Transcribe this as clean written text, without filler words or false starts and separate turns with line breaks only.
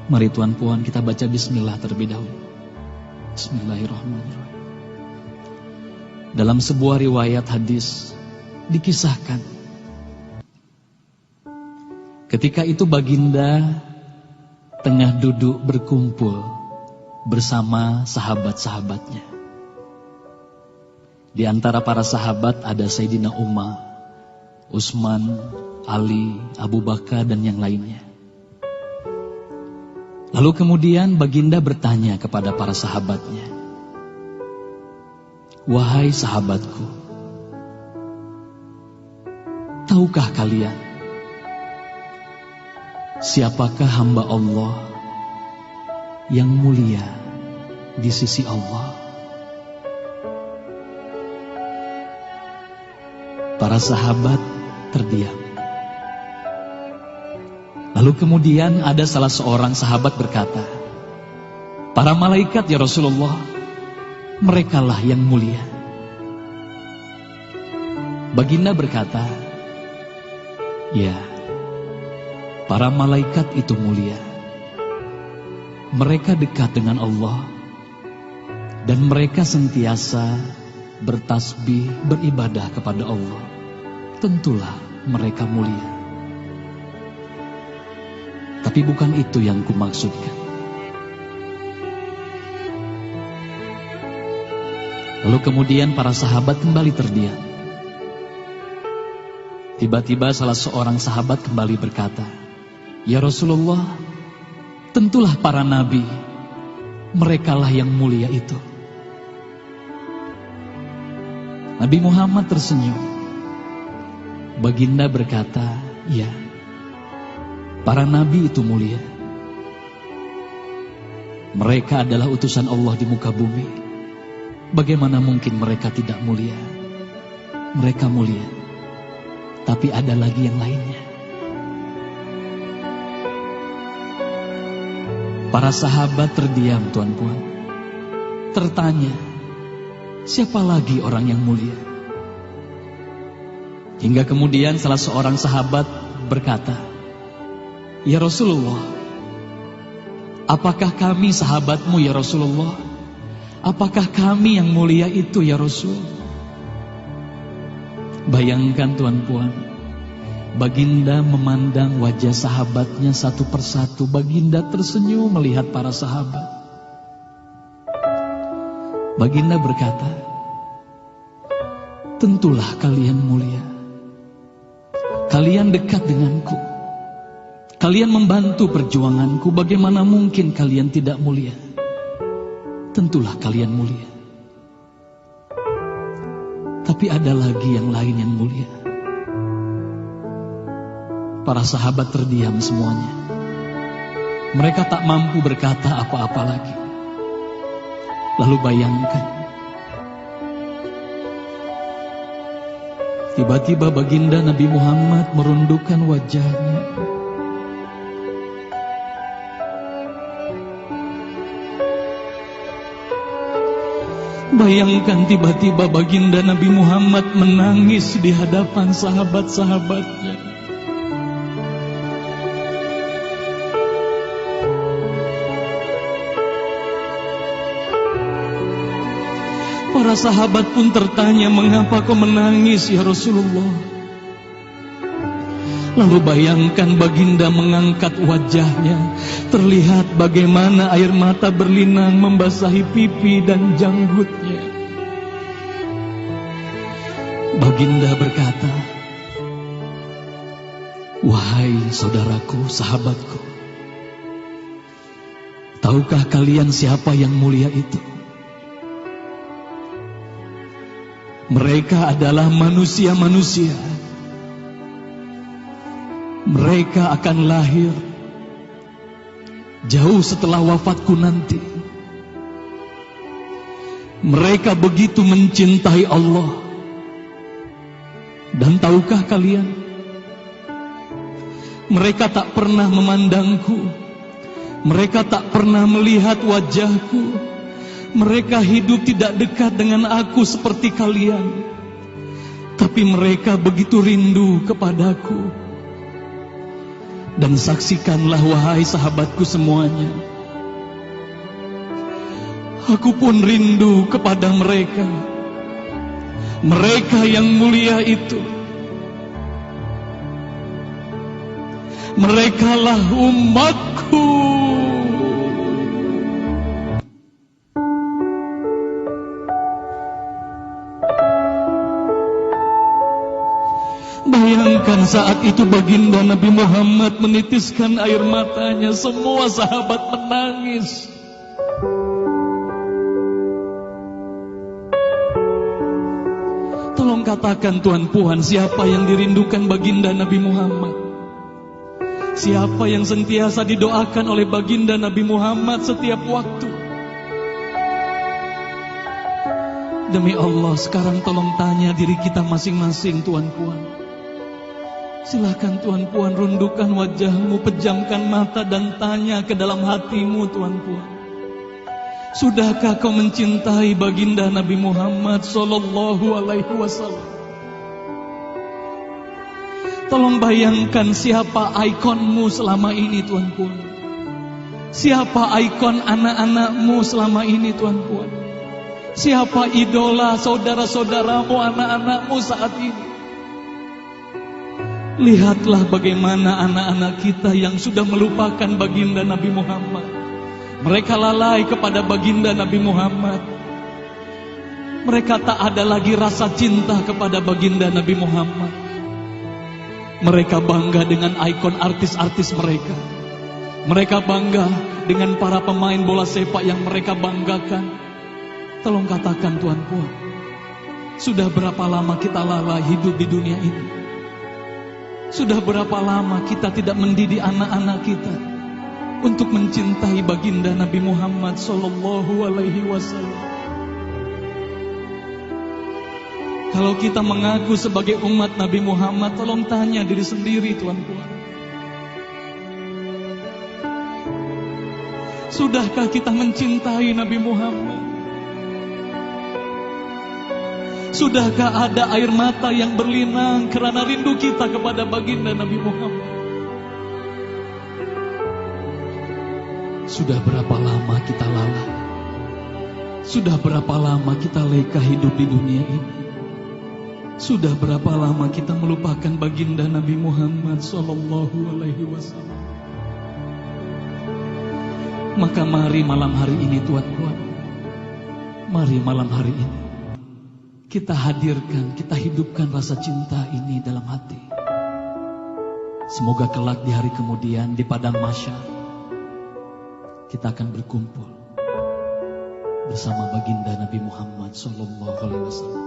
Mari Tuan Puan kita baca bismillah terlebih dahulu. Bismillahirrahmanirrahim. Dalam sebuah riwayat hadis dikisahkan, ketika itu baginda tengah duduk berkumpul bersama sahabat-sahabatnya. Di antara para sahabat ada Sayyidina Umar, Utsman, Ali, Abu Bakar dan yang lainnya. Lalu kemudian baginda bertanya kepada para sahabatnya, "Wahai sahabatku, tahukah kalian siapakah hamba Allah yang mulia di sisi Allah?" Para sahabat terdiam. Lalu kemudian ada salah seorang sahabat berkata, "Para malaikat ya Rasulullah, merekalah yang mulia." Baginda berkata, "Ya, para malaikat itu mulia. Mereka dekat dengan Allah dan mereka sentiasa bertasbih, beribadah kepada Allah. Tentulah mereka mulia. Tapi bukan itu yang kumaksudkan." Lalu kemudian para sahabat kembali terdiam. Tiba-tiba salah seorang sahabat kembali berkata, "Ya Rasulullah, tentulah para nabi, merekalah yang mulia itu." Nabi Muhammad tersenyum. Baginda berkata, "Ya, para nabi itu mulia. Mereka adalah utusan Allah di muka bumi. Bagaimana mungkin mereka tidak mulia? Mereka mulia. Tapi ada lagi yang lainnya." Para sahabat terdiam, Tuan Puan. Tertanya, siapa lagi orang yang mulia? Hingga kemudian salah seorang sahabat berkata, "Ya Rasulullah, apakah kami sahabatmu ya Rasulullah? Apakah kami yang mulia itu ya Rasul?" Bayangkan Tuan Puan, baginda memandang wajah sahabatnya satu persatu. Baginda tersenyum melihat para sahabat. Baginda berkata, "Tentulah kalian mulia. Kalian dekat denganku. Kalian membantu perjuanganku. Bagaimana mungkin kalian tidak mulia? Tentulah kalian mulia. Tapi ada lagi yang lain yang mulia." Para sahabat terdiam semuanya. Mereka tak mampu berkata apa-apa lagi. Lalu bayangkan, tiba-tiba baginda Nabi Muhammad merundukkan wajahnya. Bayangkan tiba-tiba baginda Nabi Muhammad menangis di hadapan sahabat-sahabatnya. Para sahabat pun tertanya, "Mengapa kau menangis ya Rasulullah?" Lalu bayangkan baginda mengangkat wajahnya. Terlihat bagaimana air mata berlinang membasahi pipi dan janggutnya. Baginda berkata, "Wahai saudaraku, sahabatku, tahukah kalian siapa yang mulia itu? Mereka adalah manusia-manusia. Mereka akan lahir jauh setelah wafatku nanti. Mereka begitu mencintai Allah. Dan tahukah kalian, mereka tak pernah memandangku. Mereka tak pernah melihat wajahku. Mereka hidup tidak dekat dengan aku seperti kalian. Tapi mereka begitu rindu kepadaku. Dan saksikanlah wahai sahabatku semuanya, aku pun rindu kepada mereka, mereka yang mulia itu. Merekalah umatku. Bayangkan saat itu baginda Nabi Muhammad menitiskan air matanya, semua sahabat menangis. Tolong katakan Tuan Puan, siapa yang dirindukan baginda Nabi Muhammad? Siapa yang sentiasa didoakan oleh baginda Nabi Muhammad setiap waktu? Demi Allah, sekarang tolong tanya diri kita masing-masing Tuan Puan. Silakan Tuan Puan rundukkan wajahmu, pejamkan mata dan tanya ke dalam hatimu Tuan Puan. Sudahkah kau mencintai baginda Nabi Muhammad sallallahu alaihi wasallam? Tolong bayangkan siapa ikonmu selama ini Tuan Puan. Siapa ikon anak-anakmu selama ini Tuan Puan. Siapa idola saudara-saudaramu, anak-anakmu saat ini. Lihatlah bagaimana anak-anak kita yang sudah melupakan baginda Nabi Muhammad. Mereka lalai kepada baginda Nabi Muhammad. Mereka tak ada lagi rasa cinta kepada baginda Nabi Muhammad. Mereka bangga dengan ikon artis-artis mereka. Mereka bangga dengan para pemain bola sepak yang mereka banggakan. Tolong katakan Tuan Puan, sudah berapa lama kita lalai hidup di dunia ini? Sudah berapa lama kita tidak mendidik anak-anak kita untuk mencintai baginda Nabi Muhammad sallallahu alaihi wasallam? Kalau kita mengaku sebagai umat Nabi Muhammad, tolong tanya diri sendiri Tuan Puan. Sudahkah kita mencintai Nabi Muhammad? Sudahkah ada air mata yang berlinang karena rindu kita kepada baginda Nabi Muhammad? Sudah berapa lama kita lalai? Sudah berapa lama kita leka hidup di dunia ini? Sudah berapa lama kita melupakan baginda Nabi Muhammad sallallahu alaihi wasallam? Maka mari malam hari ini Tuan Puan, mari malam hari ini kita hadirkan, kita hidupkan rasa cinta ini dalam hati. Semoga kelak di hari kemudian di padang mahsyar kita akan berkumpul bersama baginda Nabi Muhammad sallallahu alaihi wasallam.